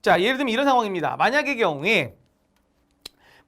자, 예를 들면 이런 상황입니다. 만약의 경우에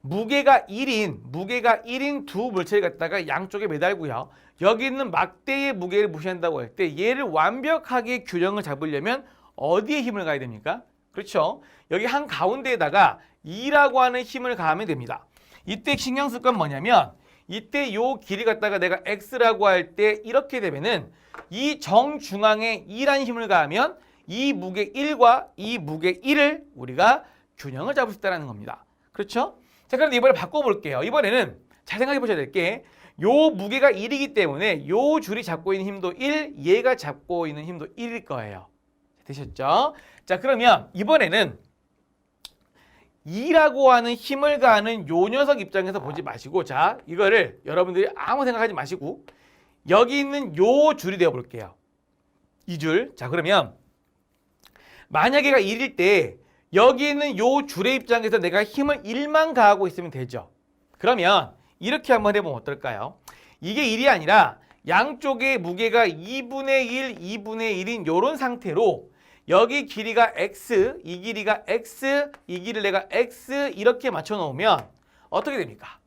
무게가 1인 두 물체를 갖다가 양쪽에 매달고요. 여기 있는 막대의 무게를 무시한다고 할 때 얘를 완벽하게 균형을 잡으려면 어디에 힘을 가야 됩니까? 그렇죠. 여기 한 가운데에다가 2라고 하는 힘을 가하면 됩니다. 이때 신경 쓸 건 뭐냐면 이때 요 길이 갖다가 내가 x라고 할 때 이렇게 되면은 이 정중앙에 2라는 힘을 가하면 이 무게 1과 이 무게 1을 우리가 균형을 잡을 수 있다는 겁니다. 그렇죠? 자, 그럼 이번에 바꿔볼게요. 이번에는 잘 생각해 보셔야 될 게 요 무게가 1이기 때문에 요 줄이 잡고 있는 힘도 1, 얘가 잡고 있는 힘도 1일 거예요. 되셨죠? 자, 그러면 이번에는 2라고 하는 힘을 가하는 요 녀석 입장에서 보지 마시고, 자, 이거를 여러분들이 아무 생각하지 마시고 여기 있는 요 줄이 되어 볼게요. 이 줄. 자, 그러면 만약에가 1일 때 여기 있는 요 줄의 입장에서 내가 힘을 1만 가하고 있으면 되죠. 그러면 이렇게 한번 해보면 어떨까요? 이게 1이 아니라 양쪽의 무게가 2분의 1, 2분의 1인 요런 상태로 여기 길이가 x, 이 길이가 x, 이 길이를 내가 x 이렇게 맞춰 놓으면 어떻게 됩니까?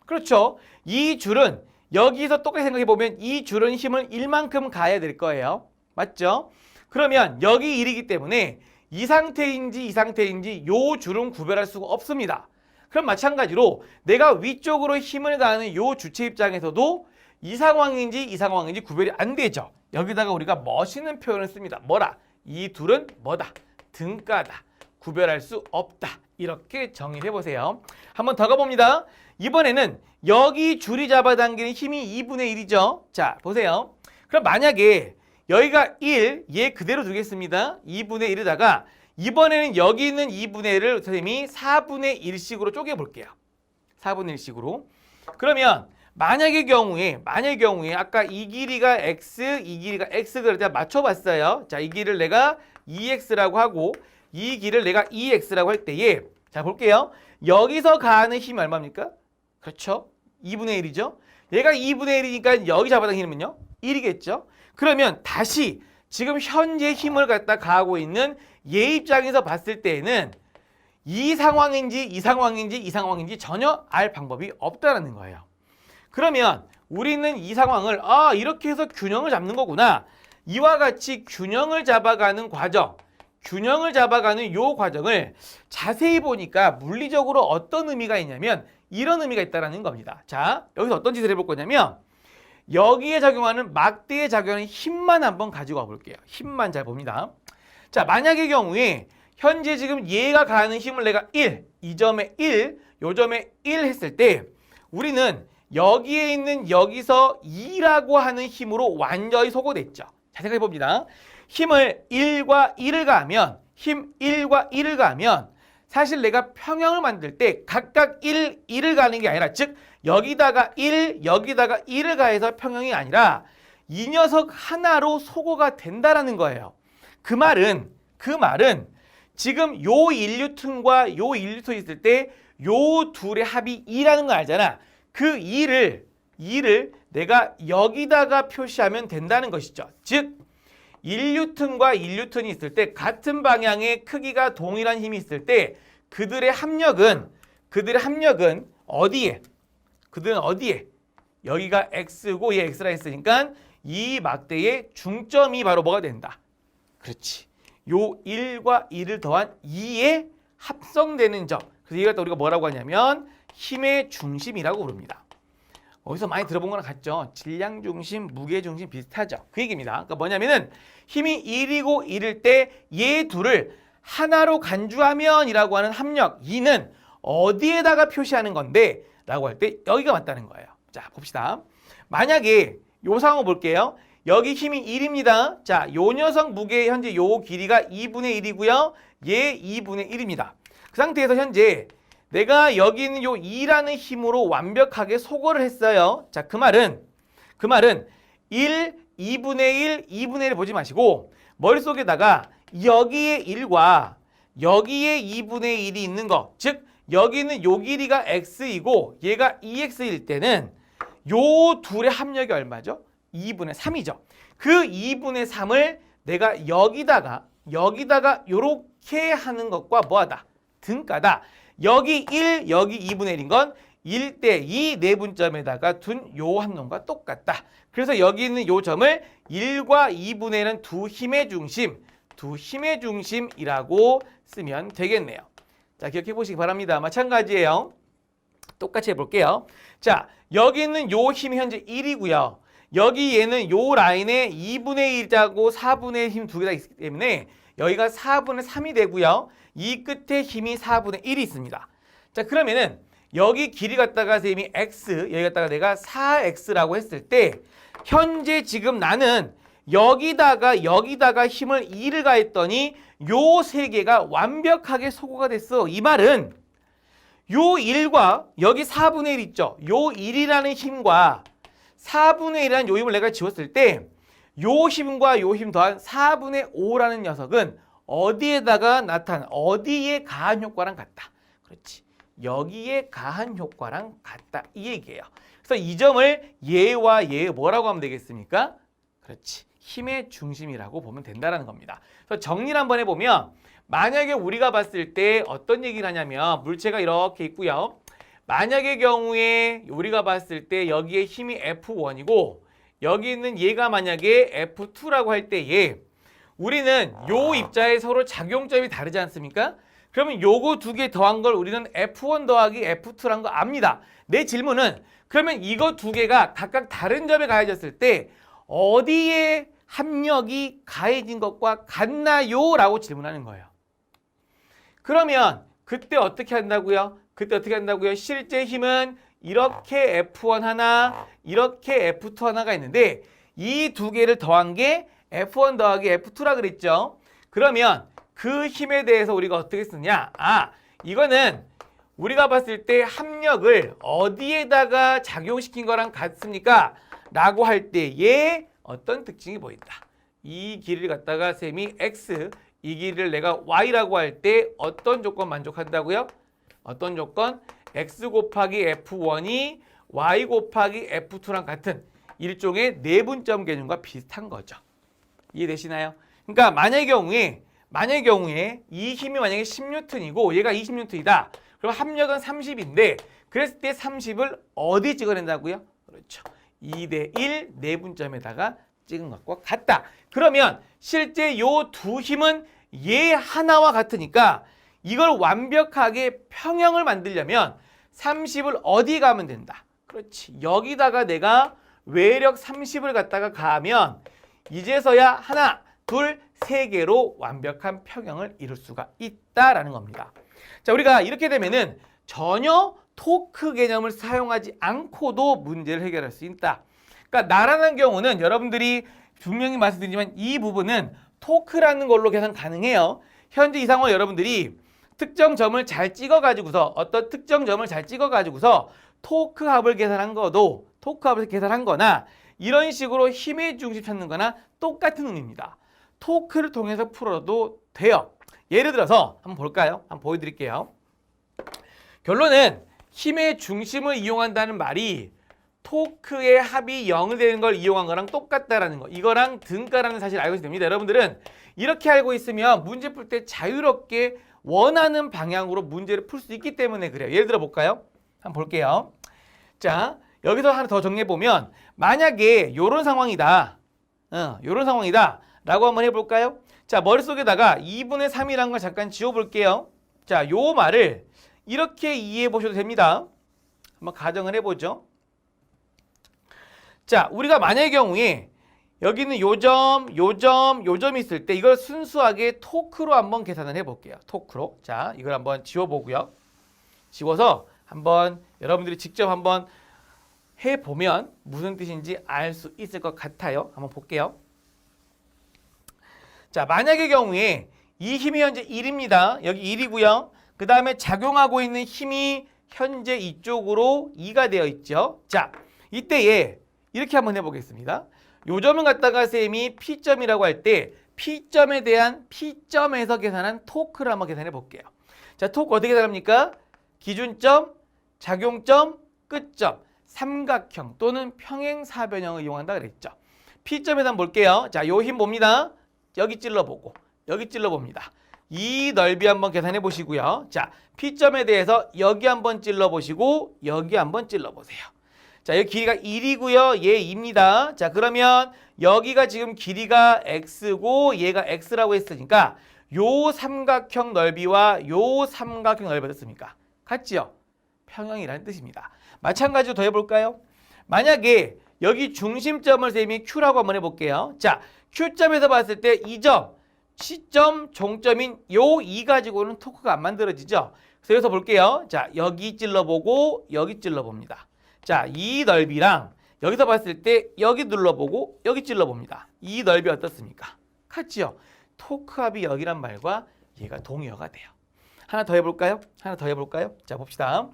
그렇죠. 이 줄은 여기서 똑같이 생각해 보면 이 줄은 힘을 1만큼 가야 될 거예요. 맞죠? 그러면 여기 1이기 때문에 이 상태인지 이 상태인지 요 줄은 구별할 수가 없습니다. 그럼 마찬가지로 내가 위쪽으로 힘을 가하는 요 주체 입장에서도 이 상황인지 이 상황인지 구별이 안 되죠. 여기다가 우리가 멋있는 표현을 씁니다. 뭐라? 이 둘은 뭐다? 등가다. 구별할 수 없다. 이렇게 정의를 해보세요. 한번 더 가봅니다. 이번에는 여기 줄이 잡아당기는 힘이 2분의 1이죠. 자, 보세요. 그럼 만약에 여기가 1, 얘 그대로 두겠습니다. 2분의 1에다가 이번에는 여기 있는 2분의 1을 선생님이 4분의 1씩으로 쪼개볼게요. 4분의 1씩으로. 그러면 만약의 경우에 아까 이 길이가 x, 이 길이가 x 그럴 때 맞춰봤어요. 자, 이 길을 내가 2x라고 하고 이 길을 내가 2x라고 할 때에 자, 볼게요. 여기서 가하는 힘이 얼마입니까? 그렇죠. 2분의 1이죠. 얘가 2분의 1이니까 여기 잡아당기는 힘은요? 1이겠죠. 그러면 다시 지금 현재 힘을 갖다 가하고 있는 얘 입장에서 봤을 때에는 이 상황인지 이 상황인지 이 상황인지 전혀 알 방법이 없다는 거예요. 그러면 우리는 이 상황을 이렇게 해서 균형을 잡는 거구나. 이와 같이 균형을 잡아가는 과정, 균형을 잡아가는 요 과정을 자세히 보니까 물리적으로 어떤 의미가 있냐면 이런 의미가 있다는 겁니다. 자, 여기서 어떤 짓을 해볼 거냐면 여기에 적용하는 막대에 적용하는 힘만 한번 가지고 와볼게요. 힘만 잘 봅니다. 자, 만약의 경우에 현재 지금 얘가 가하는 힘을 내가 1, 이 점에 1, 요 점에 1 했을 때 우리는 여기에 있는 여기서 2라고 하는 힘으로 완전히 소거됐죠. 자, 생각해 봅니다. 힘을 1과 1을 가하면 힘 1과 1을 가하면 사실 내가 평형을 만들 때 각각 1을 가는 게 아니라 즉 여기다가 1, 여기다가 1을 가해서 평형이 아니라 이 녀석 하나로 소거가 된다라는 거예요. 그 말은 지금 요 1뉴턴과 요 1뉴턴이 있을 때 요 둘의 합이 2라는 거 알잖아. 그 2를 내가 여기다가 표시하면 된다는 것이죠. 즉 1뉴턴과 1뉴턴이 있을 때 같은 방향의 크기가 동일한 힘이 있을 때 그들의 합력은 어디에? 그들은 어디에? 여기가 x고 얘 x라 했으니까 이 막대의 중점이 바로 뭐가 된다? 그렇지. 요 1과 2를 더한 2에 합성되는 점. 그래서 이걸 또 우리가 뭐라고 하냐면 힘의 중심이라고 부릅니다. 어디서 많이 들어본 거랑 같죠? 질량 중심, 무게 중심 비슷하죠? 그 얘기입니다. 그러니까 뭐냐면은 힘이 1이고 1일 때 얘 둘을 하나로 간주하면 이라고 하는 합력 2는 어디에다가 표시하는 건데 라고 할 때 여기가 맞다는 거예요. 자, 봅시다. 만약에 요 상황을 볼게요. 여기 힘이 1입니다. 자, 요 녀석 무게 현재 요 길이가 2분의 1이고요. 얘 2분의 1입니다. 그 상태에서 현재 내가 여기 있는 요 2라는 힘으로 완벽하게 소거를 했어요. 자, 그 말은 1, 2분의 1, 2분의 1을 보지 마시고 머릿속에다가 여기에 1과 여기에 2분의 1이 있는 거. 즉 여기는 요 길이가 x이고 얘가 2x일 때는 요 둘의 합력이 얼마죠? 2분의 3이죠. 그 2분의 3을 내가 여기다가 이렇게 하는 것과 뭐하다? 등가다. 여기 1, 여기 2분의 1인 건 1대2 내분점에다가 둔 요 함론과 똑같다. 그래서 여기 있는 요 점을 1과 2분의 1은 두 힘의 중심이라고 쓰면 되겠네요. 자, 기억해 보시기 바랍니다. 마찬가지예요. 똑같이 해볼게요. 자, 여기 있는 요 힘이 현재 1이고요. 여기 얘는 요 라인에 2분의 1하고 4분의 1 힘 두 개 다 있기 때문에 여기가 4분의 3이 되고요. 이 끝에 힘이 4분의 1이 있습니다. 자, 그러면은 여기 길이 갖다가 쌤이 x, 여기 갖다가 내가 4x라고 했을 때 현재 지금 나는 여기다가 힘을 2를 가했더니 요 세 개가 완벽하게 소거가 됐어. 이 말은 요 1과 여기 4분의 1 있죠. 요 1이라는 힘과 4분의 1이라는 요 힘을 내가 지웠을 때 요 힘과 요 힘 더한 4분의 5라는 녀석은 어디에다가 어디에 가한 효과랑 같다. 그렇지. 여기에 가한 효과랑 같다. 이 얘기예요. 그래서 이 점을 얘와 얘 뭐라고 하면 되겠습니까? 그렇지. 힘의 중심이라고 보면 된다는 겁니다. 그래서 정리를 한번 해보면 만약에 우리가 봤을 때 어떤 얘기를 하냐면 물체가 이렇게 있고요. 만약의 경우에 우리가 봤을 때 여기에 힘이 F1이고 여기 있는 얘가 만약에 F2라고 할 때에 우리는 요 입자에 서로 작용점이 다르지 않습니까? 그러면 요거 두 개 더한 걸 우리는 F1 더하기 F2란 거 압니다. 내 질문은 그러면 이거 두 개가 각각 다른 점에 가해졌을 때 어디에 합력이 가해진 것과 같나요? 라고 질문하는 거예요. 그러면 그때 어떻게 한다고요? 실제 힘은 이렇게 F1 하나, 이렇게 F2 하나가 있는데 이 두 개를 더한 게 F1 더하기 F2라 그랬죠. 그러면 그 힘에 대해서 우리가 어떻게 쓰냐? 이거는 우리가 봤을 때 합력을 어디에다가 작용시킨 거랑 같습니까? 라고 할 때에 어떤 특징이 보인다. 이 길이를 갖다가 셈이 X, 이 길이를 내가 Y라고 할 때 어떤 조건 만족한다고요? 어떤 조건? X 곱하기 F1이 Y 곱하기 F2랑 같은 일종의 내분점 개념과 비슷한 거죠. 이해되시나요? 그러니까 만약의 경우에 이 힘이 만약에 10N이고 얘가 20N이다. 그럼 합력은 30인데 그랬을 때 30을 어디 찍어낸다고요? 그렇죠. 2대1 내분점에다가 찍은 것과 같다. 그러면 실제 요 두 힘은 얘 하나와 같으니까 이걸 완벽하게 평형을 만들려면 30을 어디 가면 된다. 그렇지. 여기다가 내가 외력 30을 갖다가 가하면 이제서야 하나, 둘, 세 개로 완벽한 평형을 이룰 수가 있다라는 겁니다. 자, 우리가 이렇게 되면은 전혀 토크 개념을 사용하지 않고도 문제를 해결할 수 있다. 그러니까 나라는 경우는 여러분들이 분명히 말씀드리지만 이 부분은 토크라는 걸로 계산 가능해요. 현재 이 상황 여러분들이 특정 점을 잘 찍어가지고서 토크 합을 계산한 거도 토크 합을 계산한 거나 이런 식으로 힘의 중심 찾는 거나 똑같은 의미입니다. 토크를 통해서 풀어도 돼요. 예를 들어서 한번 볼까요? 한번 보여드릴게요. 결론은 힘의 중심을 이용한다는 말이 토크의 합이 0이 되는 걸 이용한 거랑 똑같다라는 거. 이거랑 등가라는 사실을 알고 있어야 됩니다. 여러분들은 이렇게 알고 있으면 문제 풀 때 자유롭게 원하는 방향으로 문제를 풀 수 있기 때문에 그래요. 예를 들어 볼까요? 한번 볼게요. 자, 여기서 하나 더 정리해 보면 만약에 요런 상황이다. 요런 상황이다. 라고 한번 해볼까요? 자, 머릿속에다가 2분의 3이라는 걸 잠깐 지워볼게요. 자, 요 말을 이렇게 이해해 보셔도 됩니다. 한번 가정을 해보죠. 자, 우리가 만약의 경우에 여기 있는 요 점이 있을 때 이걸 순수하게 토크로 한번 계산을 해볼게요. 토크로. 자, 이걸 한번 지워보고요. 지워서 한번 여러분들이 직접 한번 해보면 무슨 뜻인지 알 수 있을 것 같아요. 한번 볼게요. 자, 만약의 경우에 이 힘이 현재 1입니다. 여기 1이고요. 그 다음에 작용하고 있는 힘이 현재 이쪽으로 2가 되어 있죠. 자, 이때에 이렇게 한번 해보겠습니다. 요 점을 갖다가 쌤이 P점이라고 할 때 P점에 대한 P점에서 계산한 토크를 한번 계산해 볼게요. 자, 토크 어떻게 계산합니까? 기준점, 작용점, 끝점, 삼각형 또는 평행사변형을 이용한다 그랬죠. P점에서 한번 볼게요. 자, 요 힘 봅니다. 여기 찔러보고 여기 찔러봅니다. 이 넓이 한번 계산해 보시고요. 자, P점에 대해서 여기 한번 찔러 보시고 여기 한번 찔러 보세요. 자, 여기 길이가 1이고요. 얘 2입니다. 자, 그러면 여기가 지금 길이가 x고 얘가 x라고 했으니까 요 삼각형 넓이와 요 삼각형 넓이가 어떻습니까? 같지요? 평형이라는 뜻입니다. 마찬가지로 더 해볼까요? 만약에 여기 중심점을 쌤이 Q라고 한번 해볼게요. 자, Q점에서 봤을 때 이 점, 시점, 종점인 요 2 가지고는 토크가 안 만들어지죠. 그래서 여기서 볼게요. 자, 여기 찔러보고 여기 찔러봅니다. 자, 이 넓이랑 여기서 봤을 때 여기 눌러보고 여기 찔러봅니다. 이 넓이 어떻습니까? 같지요? 토크합이 여기란 말과 얘가 동의어가 돼요. 하나 더 해볼까요? 하나 더 해볼까요? 자, 봅시다.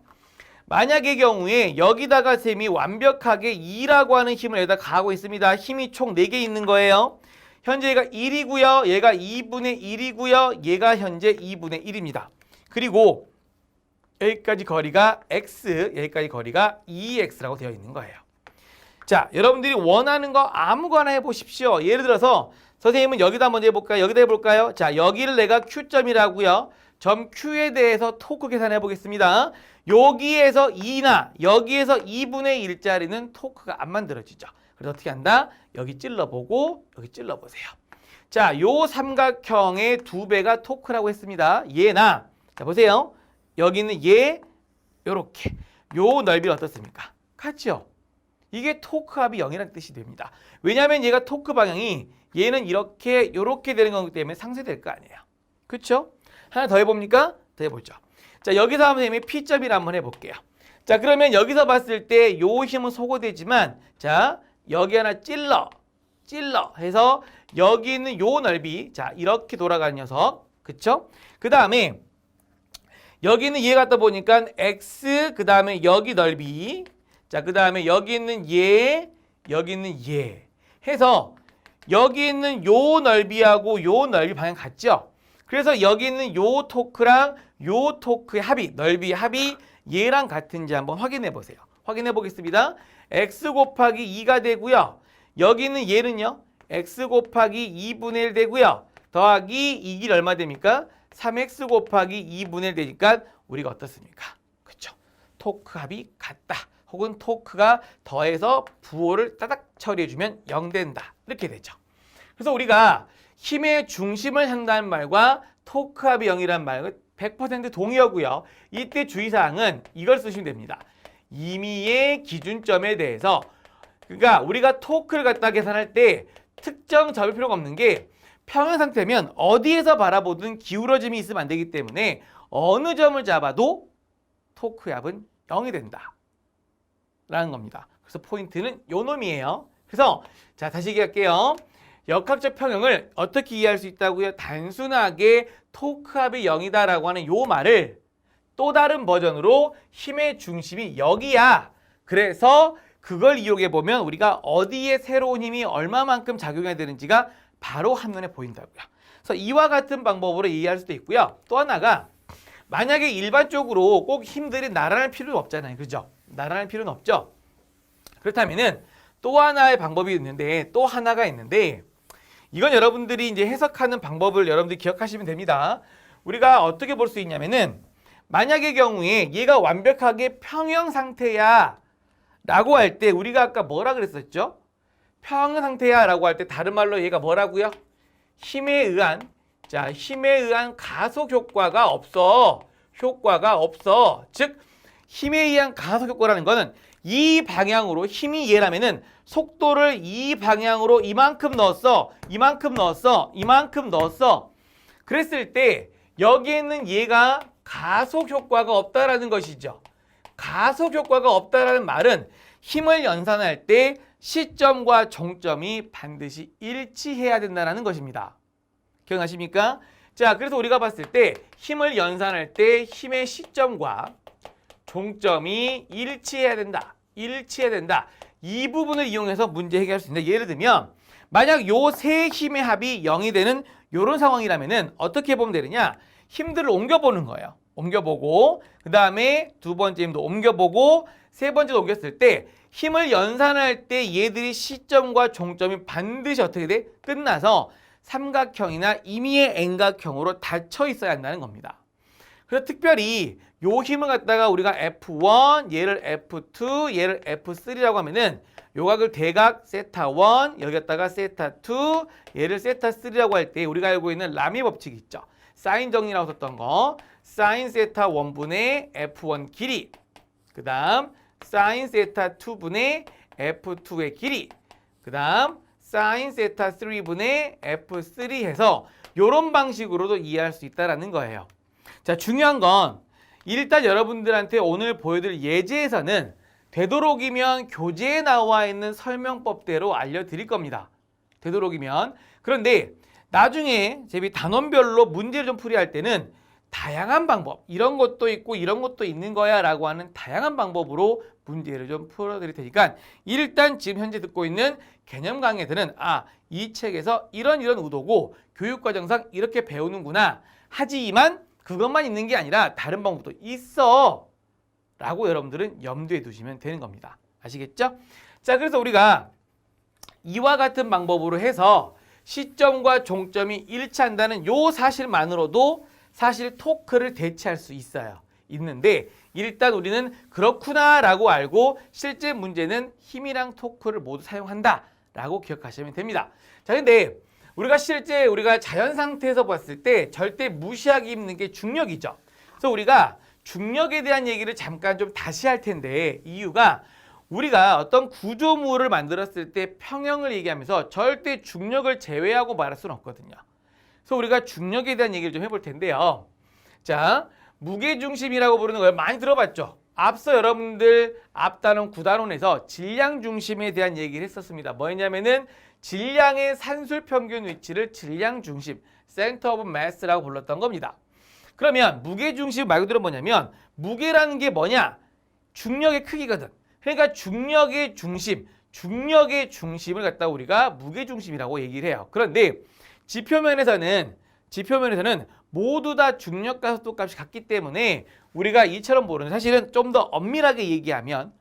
만약의 경우에 여기다가 쌤이 완벽하게 2라고 하는 힘을 여기다 가하고 있습니다. 힘이 총 4개 있는 거예요. 현재 얘가 1이고요. 얘가 2분의 1이고요. 얘가 현재 2분의 1입니다. 그리고 여기까지 거리가 x, 여기까지 거리가 2x라고 되어 있는 거예요. 자, 여러분들이 원하는 거 아무거나 해보십시오. 예를 들어서 선생님은 여기다 먼저 해볼까요? 여기다 해볼까요? 자, 여기를 내가 Q점이라고요. 점 Q에 대해서 토크 계산해 보겠습니다. 여기에서 2나 여기에서 2분의 1짜리는 토크가 안 만들어지죠. 그래서 어떻게 한다? 여기 찔러보고 여기 찔러보세요. 자, 요 삼각형의 2배가 토크라고 했습니다. 얘나 자 보세요. 여기 있는 얘 요렇게 요 넓이는 어떻습니까? 같죠? 이게 토크합이 0이라는 뜻이 됩니다. 왜냐하면 얘가 토크 방향이 얘는 이렇게 요렇게 되는 거기 때문에 상쇄될 거 아니에요. 그렇죠? 하나 더 해봅니까? 더 해보죠. 자, 여기서 한번 선생님이 P점이라 한번 해볼게요. 자, 그러면 여기서 봤을 때 요 힘은 소거되지만 자, 여기 하나 찔러 해서 여기 있는 요 넓이 자, 이렇게 돌아가는 녀석. 그쵸? 그 다음에 여기 있는 얘 갖다 보니까 X 그 다음에 여기 넓이 자, 그 다음에 여기 있는 얘 여기 있는 얘 해서 여기 있는 요 넓이하고 요 넓이 방향 같죠? 그래서 여기 있는 요 토크랑 요 토크의 합이 넓이의 합이 얘랑 같은지 한번 확인해 보세요. 확인해 보겠습니다. x 곱하기 2가 되고요. 여기 있는 얘는요. x 곱하기 2분의 1 되고요. 더하기 이 길이 얼마 됩니까? 3x 곱하기 2분의 1 되니까 우리가 어떻습니까? 그렇죠? 토크 합이 같다. 혹은 토크가 더해서 부호를 따닥 처리해주면 0 된다. 이렇게 되죠. 그래서 우리가 힘의 중심을 한다는 말과 토크합이 0이라는 말은 100% 동의어고요. 이때 주의사항은 이걸 쓰시면 됩니다. 임의의 기준점에 대해서 그러니까 우리가 토크를 갖다 계산할 때 특정 잡을 필요가 없는 게 평형 상태면 어디에서 바라보든 기울어짐이 있으면 안 되기 때문에 어느 점을 잡아도 토크의 합은 0이 된다. 라는 겁니다. 그래서 포인트는 요 놈이에요. 그래서 자 다시 얘기할게요. 역학적 평형을 어떻게 이해할 수 있다고요? 단순하게 토크합이 0이다라고 하는 요 말을 또 다른 버전으로 힘의 중심이 여기야. 그래서 그걸 이용해 보면 우리가 어디에 새로운 힘이 얼마만큼 작용해야 되는지가 바로 한눈에 보인다고요. 그래서 이와 같은 방법으로 이해할 수도 있고요. 또 하나가 만약에 일반적으로 꼭 힘들이 나란할 필요는 없잖아요. 그죠? 나란할 필요는 없죠. 그렇다면은 또 하나의 방법이 있는데 또 하나가 있는데 이건 여러분들이 이제 해석하는 방법을 여러분들이 기억하시면 됩니다. 우리가 어떻게 볼 수 있냐면은 만약의 경우에 얘가 완벽하게 평형 상태야 라고 할 때 우리가 아까 뭐라 그랬었죠? 평형 상태야 라고 할 때 다른 말로 얘가 뭐라고요? 힘에 의한 가속 효과가 없어. 즉 힘에 의한 가속 효과라는 거는 이 방향으로 힘이 얘라면은 속도를 이 방향으로 이만큼 넣었어. 그랬을 때 여기에 있는 얘가 가속 효과가 없다라는 것이죠. 가속 효과가 없다라는 말은 힘을 연산할 때 시점과 종점이 반드시 일치해야 된다는 것입니다. 기억나십니까? 자, 그래서 우리가 봤을 때 힘을 연산할 때 힘의 시점과 종점이 일치해야 된다. 이 부분을 이용해서 문제 해결할 수 있는데 예를 들면 만약 요 세 힘의 합이 0이 되는 요런 상황이라면은 어떻게 보면 되느냐? 힘들을 옮겨보는 거예요. 옮겨보고 그 다음에 두 번째 힘도 옮겨보고 세 번째도 옮겼을 때 힘을 연산할 때 얘들이 시점과 종점이 반드시 어떻게 돼? 끝나서 삼각형이나 임의의 N각형으로 닫혀 있어야 한다는 겁니다. 그래서 특별히 요 힘을 갖다가 우리가 F1, 얘를 F2, 얘를 F3라고 하면은 요각을 대각 세타1, 여기 갖다가 세타2, 얘를 세타3라고 할 때 우리가 알고 있는 라미 법칙 있죠. 사인 정리라고 썼던 거. 사인 세타 1분의 F1 길이, 그 다음 사인 세타 2분의 F2의 길이, 그 다음 사인 세타 3분의 F3 해서 이런 방식으로도 이해할 수 있다는 거예요. 자, 중요한 건 일단 여러분들한테 오늘 보여드릴 예제에서는 되도록이면 교재에 나와 있는 설명법대로 알려드릴 겁니다. 되도록이면. 그런데 나중에 제비 단원별로 문제를 좀 풀이할 때는 다양한 방법, 이런 것도 있고 이런 것도 있는 거야 라고 하는 다양한 방법으로 문제를 좀 풀어드릴 테니까 일단 지금 현재 듣고 있는 개념 강의들은 이 책에서 이런 의도고 교육과정상 이렇게 배우는구나. 하지만 그것만 있는 게 아니라 다른 방법도 있어 라고 여러분들은 염두에 두시면 되는 겁니다. 아시겠죠? 자, 그래서 우리가 이와 같은 방법으로 해서 시점과 종점이 일치한다는 요 사실만으로도 사실 토크를 대체할 수 있는데 일단 우리는 그렇구나 라고 알고 실제 문제는 힘이랑 토크를 모두 사용한다 라고 기억하시면 됩니다. 자, 근데 우리가 실제 자연 상태에서 봤을 때 절대 무시하기 힘든 게 중력이죠. 그래서 우리가 중력에 대한 얘기를 잠깐 좀 다시 할 텐데 이유가 우리가 어떤 구조물을 만들었을 때 평형을 얘기하면서 절대 중력을 제외하고 말할 수는 없거든요. 그래서 우리가 중력에 대한 얘기를 좀 해볼 텐데요. 자, 무게중심이라고 부르는 걸 많이 들어봤죠. 앞서 여러분들 앞단원, 구단원에서 질량중심에 대한 얘기를 했었습니다. 뭐였냐면은 질량의 산술평균 위치를 질량중심, Center of Mass라고 불렀던 겁니다. 그러면 무게중심 말 그대로 뭐냐면 무게라는 게 뭐냐? 중력의 크기거든. 그러니까 중력의 중심을 갖다 우리가 무게중심이라고 얘기를 해요. 그런데 지표면에서는 모두 다 중력과 속도값이 같기 때문에 우리가 이처럼 보는 사실은 좀 더 엄밀하게 얘기하면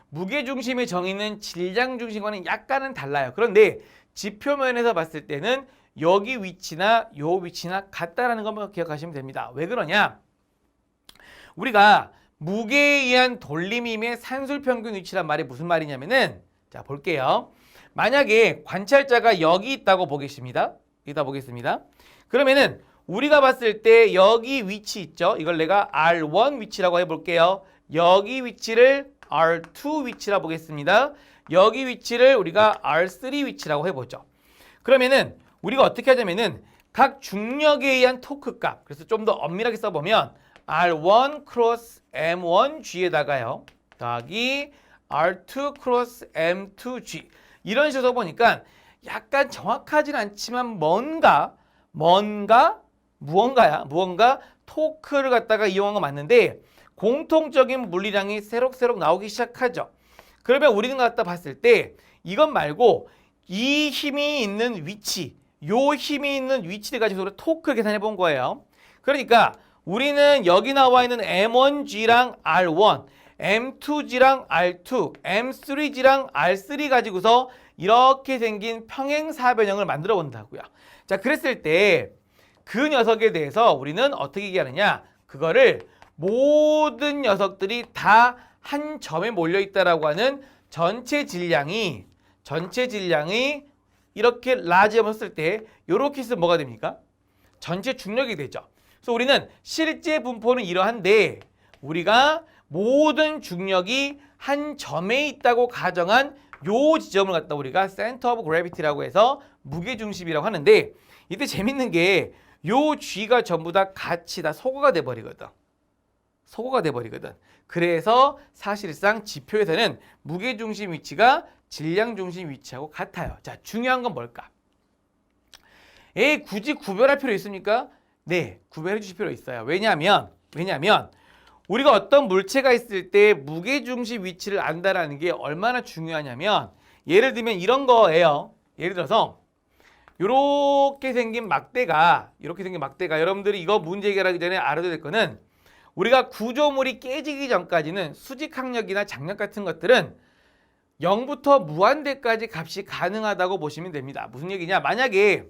무게중심의 정의는 질량중심과는 약간은 달라요. 그런데 지표면에서 봤을 때는 여기 위치나 요 위치나 같다라는 것만 기억하시면 됩니다. 왜 그러냐? 우리가 무게에 의한 돌림임의 산술평균 위치란 말이 무슨 말이냐면은 자, 볼게요. 만약에 관찰자가 여기 있다고 보겠습니다. 그러면은 우리가 봤을 때 여기 위치 있죠? 이걸 내가 R1 위치라고 해볼게요. 여기 위치를 R2 위치라 보겠습니다. 여기 위치를 우리가 R3 위치라고 해보죠. 그러면은 우리가 어떻게 하냐면은 각 중력에 의한 토크 값, 그래서 좀 더 엄밀하게 써보면 R1 크로스 M1G에다가요 더하기 R2 크로스 M2G 이런 식으로 써보니까 약간 정확하진 않지만 무언가 토크를 갖다가 이용한 거 맞는데 공통적인 물리량이 새록새록 나오기 시작하죠. 그러면 우리는 갖다 봤을 때 이것 말고 이 힘이 있는 위치, 요 힘이 있는 위치를 가지고 토크를 계산해 본 거예요. 그러니까 우리는 여기 나와 있는 M1G랑 R1, M2G랑 R2, M3G랑 R3 가지고서 이렇게 생긴 평행사변형을 만들어 본다고요. 자, 그랬을 때 그 녀석에 대해서 우리는 어떻게 얘기하느냐? 그거를 모든 녀석들이 다 한 점에 몰려 있다라고 하는 전체 질량이 이렇게 라지엄을 썼을 때 이렇게 쓰면 뭐가 됩니까? 전체 중력이 되죠. 그래서 우리는 실제 분포는 이러한데 우리가 모든 중력이 한 점에 있다고 가정한 요 지점을 갖다 우리가 Center of Gravity라고 해서 무게중심이라고 하는데 이때 재밌는 게 요 G가 전부 다 같이 다 소거가 돼버리거든. 그래서 사실상 지표에서는 무게중심 위치가 질량중심 위치하고 같아요. 자, 중요한 건 뭘까? 굳이 구별할 필요 있습니까? 네, 구별해 주실 필요 있어요. 왜냐하면 우리가 어떤 물체가 있을 때 무게중심 위치를 안다라는 게 얼마나 중요하냐면 예를 들면 이런 거예요. 예를 들어서 이렇게 생긴 막대가 여러분들이 이거 문제 해결하기 전에 알아둬야 될 거는 우리가 구조물이 깨지기 전까지는 수직항력이나 장력 같은 것들은 0부터 무한대까지 값이 가능하다고 보시면 됩니다. 무슨 얘기냐? 만약에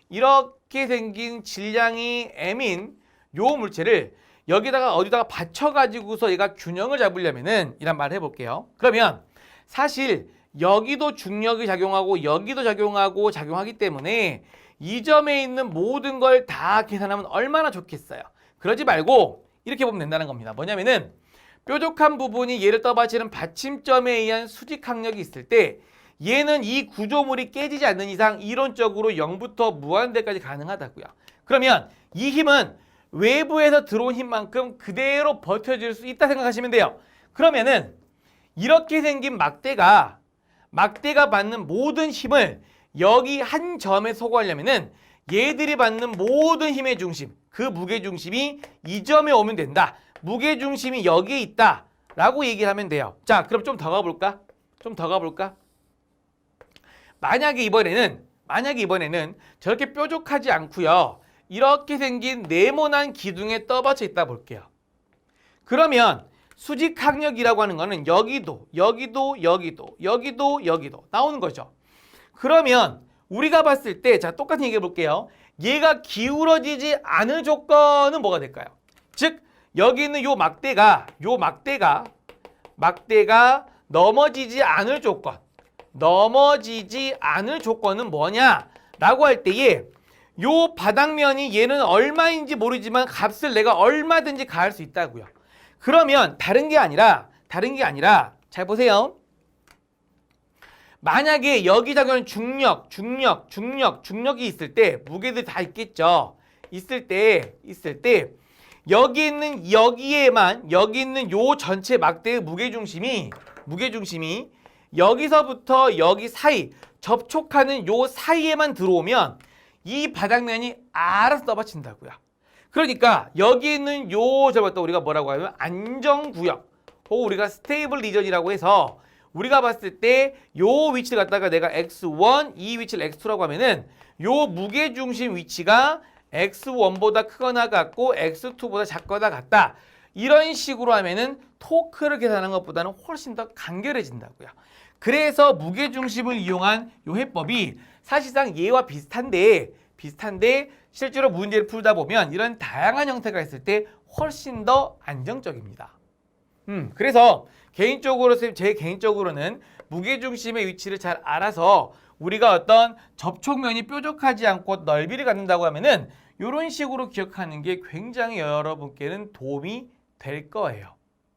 이렇게 생긴 질량이 m인 요 물체를 여기다가 어디다가 받쳐가지고서 얘가 균형을 잡으려면은 이란 말을 해볼게요. 그러면 사실 여기도 중력이 작용하고 여기도 작용하기 때문에 이 점에 있는 모든 걸 다 계산하면 얼마나 좋겠어요. 그러지 말고 이렇게 보면 된다는 겁니다. 뭐냐면은 뾰족한 부분이 얘를 떠받치는 받침점에 의한 수직 항력이 있을 때 얘는 이 구조물이 깨지지 않는 이상 이론적으로 0부터 무한대까지 가능하다고요. 그러면 이 힘은 외부에서 들어온 힘만큼 그대로 버텨줄 수 있다 생각하시면 돼요. 그러면은 이렇게 생긴 막대가 받는 모든 힘을 여기 한 점에 소거하려면은 얘들이 받는 모든 힘의 중심, 그 무게중심이 이 점에 오면 된다. 무게중심이 여기에 있다 라고 얘기를 하면 돼요. 자, 그럼 좀 더 가볼까? 만약에 이번에는 저렇게 뾰족하지 않고요. 이렇게 생긴 네모난 기둥에 떠받쳐 있다 볼게요. 그러면 수직 항력이라고 하는 거는 여기도 나오는 거죠. 그러면 우리가 봤을 때, 자, 똑같은 얘기해 볼게요. 얘가 기울어지지 않을 조건은 뭐가 될까요? 즉, 여기 있는 요 막대가 넘어지지 않을 조건은 뭐냐라고 할 때에 요 바닥면이 얘는 얼마인지 모르지만 값을 내가 얼마든지 가할 수 있다고요. 그러면 다른 게 아니라 잘 보세요. 만약에 여기 작용하는 중력이 있을 때 무게들 다 있겠죠. 있을 때 여기 있는 요 전체 막대의 무게중심이 여기서부터 여기 사이 접촉하는 요 사이에만 들어오면 이 바닥면이 알아서 떠받친다고요. 그러니까 여기 있는 요 저것도 우리가 뭐라고 하면 안정구역 혹은 우리가 스테이블 리전이라고 해서 우리가 봤을 때 요 위치를 갖다가 내가 x1, 이 위치를 x2라고 하면은 요 무게중심 위치가 x1보다 크거나 같고 x2보다 작거나 같다. 이런 식으로 하면은 토크를 계산하는 것보다는 훨씬 더 간결해진다고요. 그래서 무게중심을 이용한 요 해법이 사실상 얘와 비슷한데 실제로 문제를 풀다 보면 이런 다양한 형태가 있을 때 훨씬 더 안정적입니다. 그래서 제 개인적으로는 무게중심의 위치를 잘 알아서 우리가 어떤 접촉면이 뾰족하지 않고 넓이를 갖는다고 하면은 이런 식으로 기억하는 게 굉장히 여러분께는 도움이 될 거예요.